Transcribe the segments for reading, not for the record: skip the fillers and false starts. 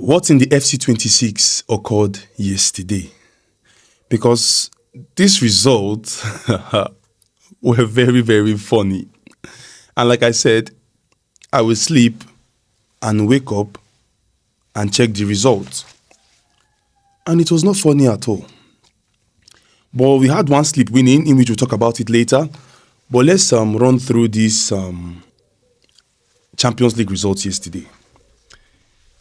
What in the FC26 occurred yesterday? Because these results were very, very funny. And like I said, I will sleep and wake up and check the results. And it was not funny at all. But we had one sleep winning, in which we'll talk about it later. But let's run through these Champions League results yesterday.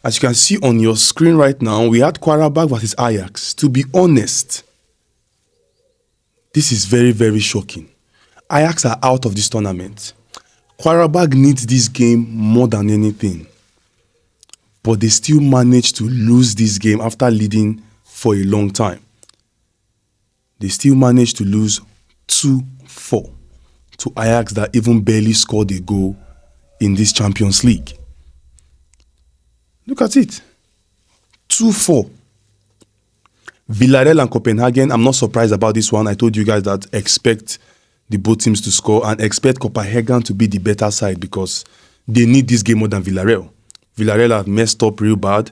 As you can see on your screen right now, we had Qarabağ versus Ajax. To be honest, this is very, very shocking. Ajax are out of this tournament. Qarabağ needs this game more than anything. But they still managed to lose this game after leading for a long time. They still managed to lose 2-4 to Ajax that even barely scored a goal in this Champions League. Look at it. 2-4. Villarreal and Copenhagen, I'm not surprised about this one. I told you guys that expect the both teams to score and expect Copenhagen to be the better side because they need this game more than Villarreal. Villarreal have messed up real bad.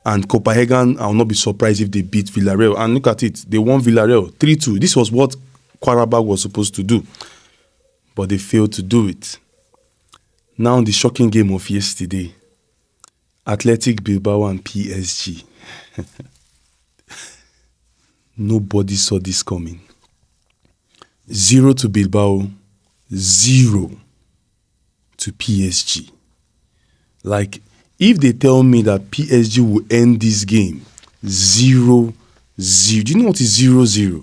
And Copenhagen, I will not be surprised if they beat Villarreal. And look at it. They won Villarreal 3-2. This was what Qarabağ was supposed to do. But they failed to do it. Now the shocking game of yesterday. Athletic Bilbao and PSG. Nobody saw this coming. 0 to Bilbao, 0 to PSG. Like, if they tell me that PSG will end this game 0-0, do you know what is 0-0?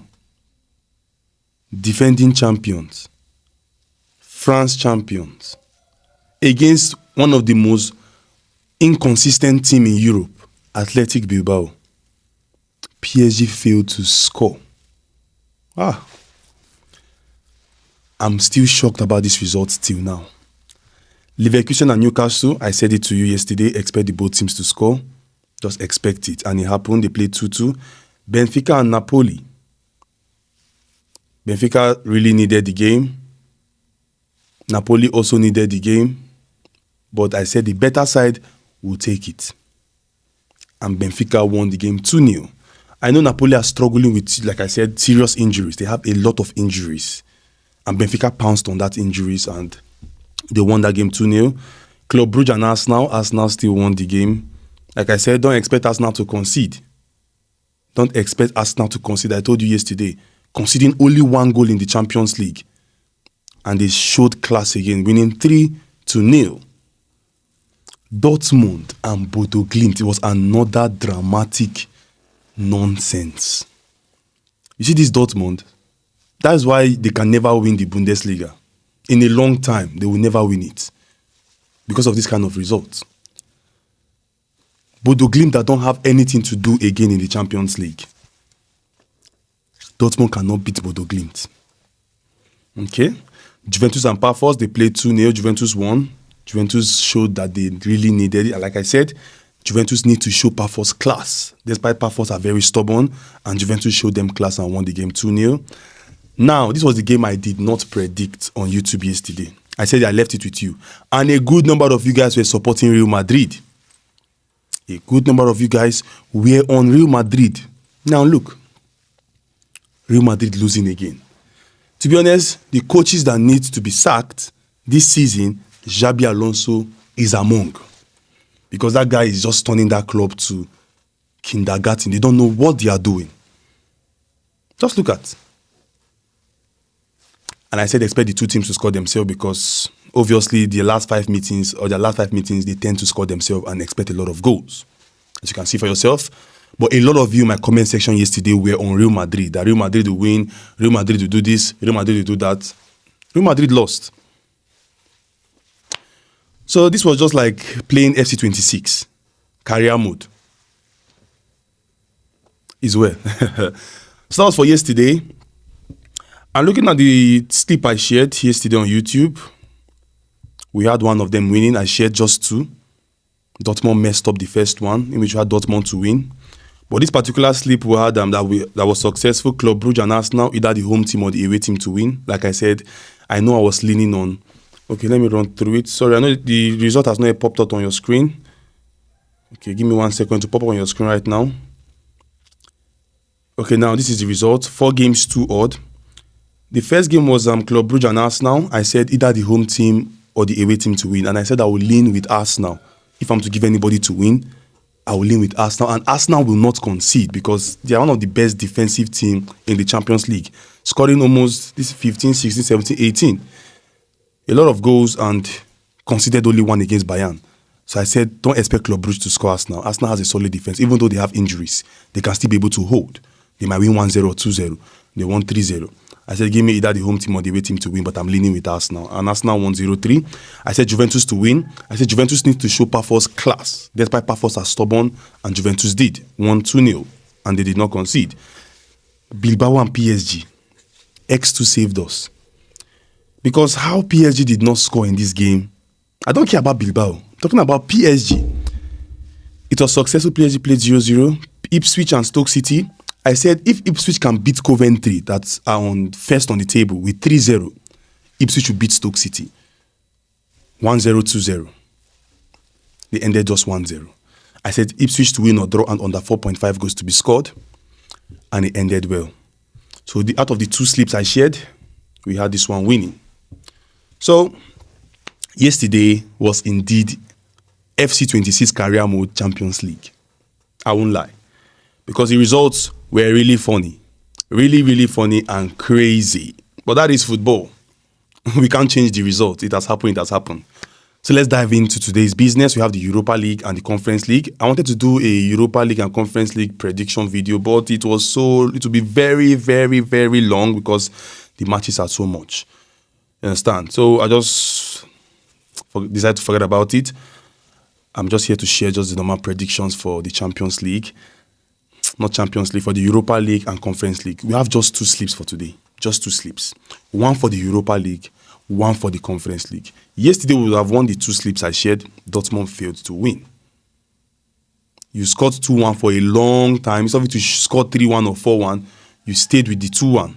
Defending champions, France champions, against one of the most inconsistent team in Europe, Athletic Bilbao. PSG failed to score. I'm still shocked about this result till now. Leverkusen and Newcastle, I said it to you yesterday, expect the both teams to score. Just expect it. And it happened. They played 2-2. Benfica and Napoli. Benfica really needed the game. Napoli also needed the game. But I said the better side will take it. And Benfica won the game 2-0. I know Napoli are struggling with, like I said, serious injuries. They have a lot of injuries. And Benfica pounced on that injuries and they won that game 2-0. Club Brugge and Arsenal still won the game. Like I said, don't expect Arsenal to concede. Don't expect Arsenal to concede. I told you yesterday, conceding only one goal in the Champions League. And they showed class again, winning 3-0. Dortmund and Bodo Glimt, it was another dramatic nonsense. You see this Dortmund? That's why they can never win the Bundesliga. In a long time, they will never win it. Because of this kind of results. Bodo Glimt that don't have anything to do again in the Champions League. Dortmund cannot beat Bodo Glimt. Okay? Juventus and Pafos, they played 2-0. Juventus won. Juventus showed that they really needed it. And like I said, Juventus need to show Pafos class. Despite Pafos are very stubborn, and Juventus showed them class and won the game 2-0. Now, this was the game I did not predict on YouTube yesterday. I said I left it with you. And a good number of you guys were supporting Real Madrid. A good number of you guys were on Real Madrid. Now look, Real Madrid losing again. To be honest, the coaches that need to be sacked this season, Xabi Alonso is among. Because that guy is just turning that club to kindergarten. They don't know what they are doing. Just look at. And I said expect the two teams to score themselves because obviously their last five meetings, they tend to score themselves and expect a lot of goals. As you can see for yourself. But a lot of you in my comment section yesterday were on Real Madrid. That Real Madrid will win, Real Madrid will do this, Real Madrid will do that. Real Madrid lost. So this was just like playing FC26, career mode. Is well. So that was for yesterday. And looking at the clip I shared yesterday on YouTube, we had one of them winning. I shared just two. Dortmund messed up the first one, in which we had Dortmund to win. But this particular slip we had that was successful, Club Brugge and Arsenal, either the home team or the away team to win. Like I said, I know I was leaning on. Okay, let me run through it. Sorry, I know the result has not yet popped out on your screen. Okay, give me 1 second to pop up on your screen right now. Okay, now this is the result. 4 games, 2 odd. The first game was Club Brugge and Arsenal. I said either the home team or the away team to win. And I said I will lean with Arsenal. If I'm to give anybody to win, I will lean with Arsenal. And Arsenal will not concede because they are one of the best defensive teams in the Champions League. Scoring almost this 15, 16, 17, 18. A lot of goals and conceded only 1 against Bayern. So I said, don't expect Club Brugge to score Arsenal. Arsenal has a solid defense. Even though they have injuries, they can still be able to hold. They might win 1-0 or 2-0. They won 3-0. I said, give me either the home team or the away team to win, but I'm leaning with Arsenal. And Arsenal won 0-3. I said Juventus to win. I said Juventus needs to show Paphos class. Despite Paphos are stubborn, and Juventus did. Won 2-0, and they did not concede. Bilbao and PSG. X2 saved us. Because how PSG did not score in this game, I don't care about Bilbao. I'm talking about PSG. It was successful. PSG played 0-0. Ipswich and Stoke City. I said if Ipswich can beat Coventry, that's on first on the table with 3-0, Ipswich will beat Stoke City. 1-0, 2-0. They ended just 1-0. I said Ipswich to win or draw and under 4.5 goals to be scored, and it ended well. So out of the 2 slips I shared, we had this one winning. So yesterday was indeed FC26 Career Mode Champions League. I won't lie. Because the results were really funny. Really, really funny and crazy. But that is football. We can't change the result. It has happened, it has happened. So let's dive into today's business. We have the Europa League and the Conference League. I wanted to do a Europa League and Conference League prediction video, but it will be very, very, very long because the matches are so much. You understand? So I just decided to forget about it. I'm just here to share just the normal predictions for the Champions League. Not Champions League, for the Europa League and Conference League. We have just 2 slips for today. Just 2 slips. 1 for the Europa League, 1 for the Conference League. Yesterday, we would have won the 2 slips I shared. Dortmund failed to win. You scored 2-1 for a long time. Instead of it to score 3-1 or 4-1, you stayed with the 2-1.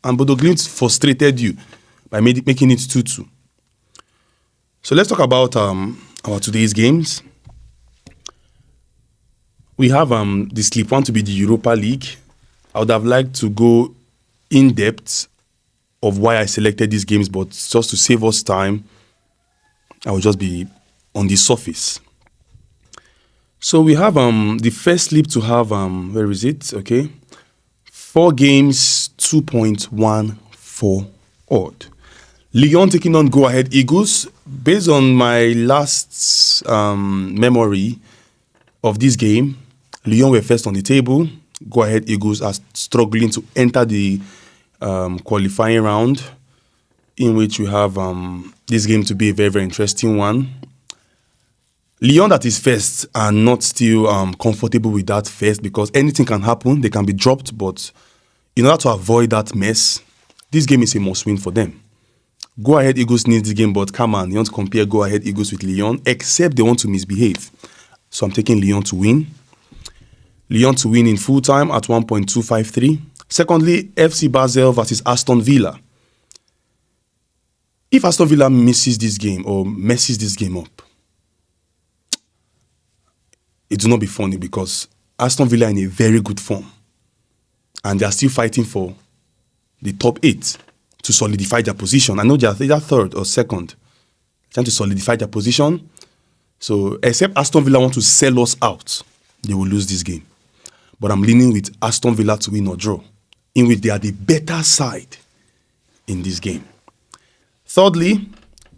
And Bodo Glimt frustrated you by making it 2-2. So let's talk about our today's games. We have the slip 1 to be the Europa League. I would have liked to go in depth of why I selected these games, but just to save us time, I will just be on the surface. So we have the first slip to have, where is it? Okay. 4 games, 2.14 odd. Lyon taking on Go Ahead Eagles. Based on my last memory of this game, Lyon were first on the table. Go Ahead Eagles are struggling to enter the qualifying round, in which we have this game to be a very, very interesting one. Lyon that is first are not still comfortable with that first because anything can happen. They can be dropped, but in order to avoid that mess, this game is a must-win for them. Go Ahead Eagles need this game, but come on, you want to compare Go Ahead Eagles with Lyon, except they want to misbehave. So I'm taking Lyon to win. Lyon to win in full time at 1.253. Secondly, FC Basel versus Aston Villa. If Aston Villa misses this game or messes this game up, it will not be funny because Aston Villa are in a very good form. And they are still fighting for the top 8 to solidify their position. I know they are either third or second, trying to solidify their position. So, except Aston Villa want to sell us out, they will lose this game. But I'm leaning with Aston Villa to win or draw, in which they are the better side in this game. Thirdly,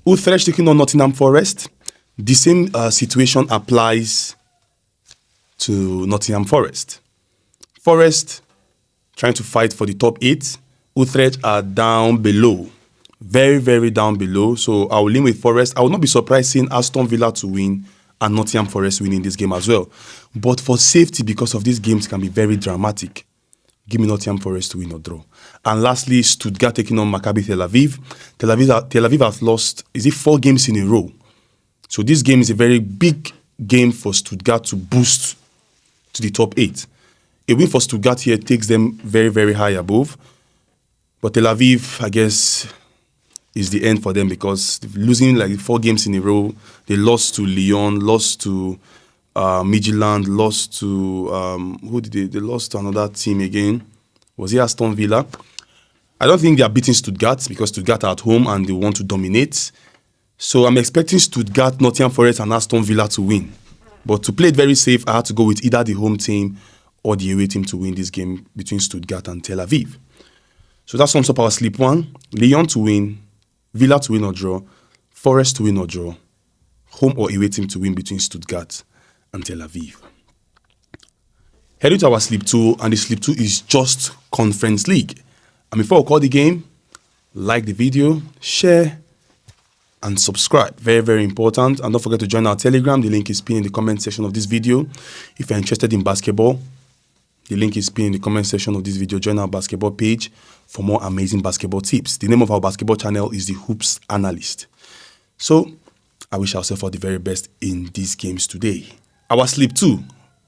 Utrecht taking on Nottingham Forest. The same situation applies to Nottingham Forest. Forest trying to fight for the top 8. Utrecht are down below. Very, very down below. So I will lean with Forest. I will not be surprised seeing Aston Villa to win and Nottingham Forest winning this game as well. But for safety, because of these games can be very dramatic, give me Nottingham Forest to win or draw. And lastly, Stuttgart taking on Maccabi Tel Aviv. Tel Aviv has lost, 4 games in a row. So this game is a very big game for Stuttgart to boost to the top 8. A win for Stuttgart here takes them very, very high above. But Tel Aviv, I guess, is the end for them because losing like 4 games in a row, they lost to Lyon, lost to Midtjylland lost to who did they lost to another team again. Was it Aston Villa? I don't think they are beating Stuttgart because Stuttgart are at home and they want to dominate. So I'm expecting Stuttgart, Nottingham Forest and Aston Villa to win. But to play it very safe, I had to go with either the home team or the away team to win this game between Stuttgart and Tel Aviv. So that sums up our sleep 1. Lyon to win, Villa to win or draw, Forest to win or draw, home or away team to win between Stuttgart and Tel Aviv. Heading to our sleep 2, and the sleep 2 is just Conference League. And before we call the game, like the video, share, and subscribe. Very, very important. And don't forget to join our Telegram. The link is pinned in the comment section of this video. If you're interested in basketball, the link is pinned in the comment section of this video. Join our basketball page for more amazing basketball tips. The name of our basketball channel is The Hoops Analyst. So, I wish ourselves all the very best in these games today. Our sleep 2,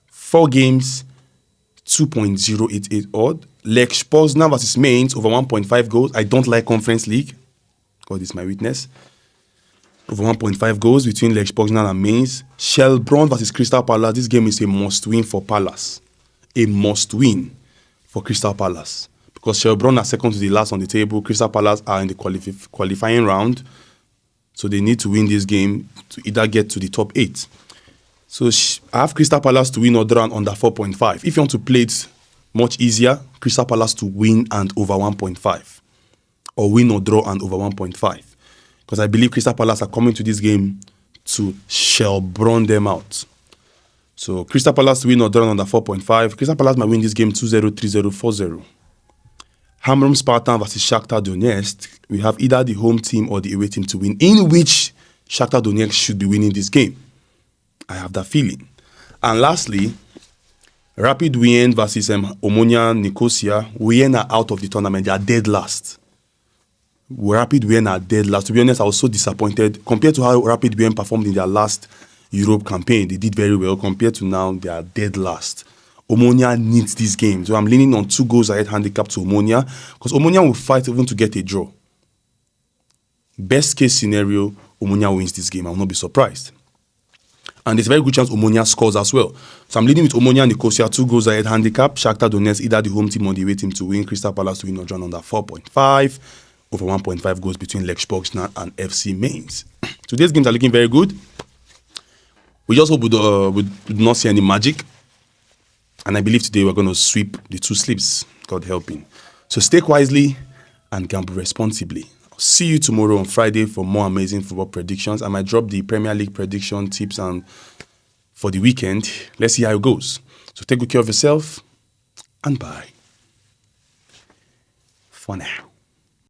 4 games, 2.088 odd. Lech Poznan versus Mainz over 1.5 goals. I don't like Conference League. God is my witness. Over 1.5 goals between Lech Poznan and Mainz. Shelbrunn versus Crystal Palace. This game is a must-win for Palace. A must-win for Crystal Palace. Because Shelbrunn are second to the last on the table. Crystal Palace are in the qualifying round. So they need to win this game to either get to the top 8. So I have Crystal Palace to win or draw under 4.5. If you want to play it much easier, Crystal Palace to win and over 1.5. Or win or draw and over 1.5. Because I believe Crystal Palace are coming to this game to Shelbrunn them out. So Crystal Palace to win or draw under 4.5. Crystal Palace might win this game 2-0, 3-0, 4-0. Hamrum Spartan versus Shakhtar Donetsk. We have either the home team or the away team to win, in which Shakhtar Donetsk should be winning this game. I have that feeling. And lastly, Rapid Wien versus Omonia Nicosia. Wien are out of the tournament. They are dead last. Rapid Wien are dead last. To be honest, I was so disappointed. Compared to how Rapid Wien performed in their last Europe campaign, they did very well. Compared to now, they are dead last. Omonia needs this game. So I'm leaning on 2 goals ahead handicap to Omonia. Because Omonia will fight even to get a draw. Best case scenario, Omonia wins this game. I will not be surprised. And there's a very good chance Omonia scores as well. So I'm leading with Omonia Nicosia, 2 goals ahead handicap. Shakhtar Donetsk, either the home team or the away team to win. Crystal Palace to win or draw under 4.5. Over 1.5 goals between Lech Poznan and FC Mainz. Today's games are looking very good. We just hope we do not see any magic. And I believe today we're going to sweep the 2 sleeps, God helping. So stake wisely and gamble responsibly. I'll see you tomorrow on Friday for more amazing football predictions. I might drop the Premier League prediction tips and for the weekend. Let's see how it goes. So take good care of yourself and bye for now.